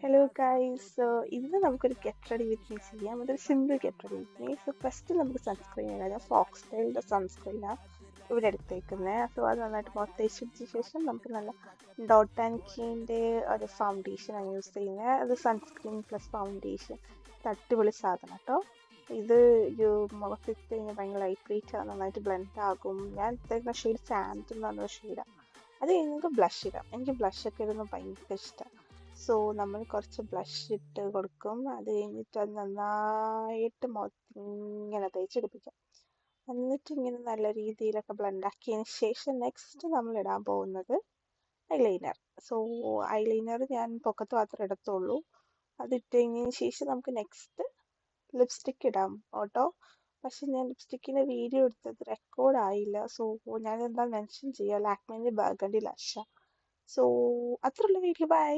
Hello guys, ഇന്ന് നമുക്കൊരു get ready with me ചെയ്യാം. അതൊരു simple get ready with me. First നമുക്ക് സൺസ്ക്രീൻ ഇടാം. ഞാൻ ഫോക്സ് സ്റ്റൈലിൻ്റെ സൺസ്ക്രീനാണ് ഇവിടെ എടുത്തേക്കുന്നത്. അത് നന്നായിട്ട് മുഖത്ത് തേച്ചെടുത്ത ശേഷം നമുക്ക് നല്ല ഡോട്ട് ആൻഡ് കീൻ്റെ ഒരു ഫൗണ്ടേഷനാണ് യൂസ് ചെയ്യുന്നത്. അത് സൺസ്ക്രീൻ പ്ലസ് ഫൗണ്ടേഷൻ, അടിപൊളി സാധനം കേട്ടോ. ഇത് മുഖത്തിട്ട് കഴിഞ്ഞാൽ ഭയങ്കര ലൈറ്റ് വെയിറ്റ് ആണ്, നന്നായിട്ട് ബ്ലെൻഡ് ആകും. ഞാൻ എടുത്തേക്കുന്ന ഷെയ്ഡ് സാൻഡ് എന്ന് പറഞ്ഞ ഷെയ്ഡാണ്. അത് കഴിഞ്ഞ് ബ്ലഷ് ഇടാം. എനിക്ക് ബ്ലഷ് ഒക്കെ ഇടുന്നത് ഭയങ്കര ഇഷ്ടമാണ്. സോ നമ്മൾ കുറച്ച് ബ്ലഷ് ഇട്ട് കൊടുക്കും. അത് കഴിഞ്ഞിട്ട് അത് നന്നായിട്ട് ഇങ്ങനെ തേച്ചെടുപ്പിക്കാം. എന്നിട്ട് ഇങ്ങനെ നല്ല രീതിയിലൊക്കെ ബ്ലെൻഡ് ആക്കിയതിന് ശേഷം നെക്സ്റ്റ് നമ്മൾ ഇടാൻ പോകുന്നത് ഐലൈനർ. സോ ഐലൈനർ ഞാൻ പൊക്കത്ത് മാത്രമേ ഇടത്തുള്ളൂ. അത് ഇട്ട് കഴിഞ്ഞതിന് ശേഷം നമുക്ക് നെക്സ്റ്റ് ലിപ്സ്റ്റിക്ക് ഇടാം കേട്ടോ. പക്ഷെ ഞാൻ ലിപ്സ്റ്റിക്കിൻ്റെ വീഡിയോ എടുത്തത് റെക്കോർഡ് ആയില്ല. സോ ഞാൻ എന്താ മെൻഷൻ ചെയ്യാം, ലാക്മേൻ്റെ ബർഗണ്ടി ലാഷ. സോ അത്രയുള്ള വീഡിയോ. ബൈ.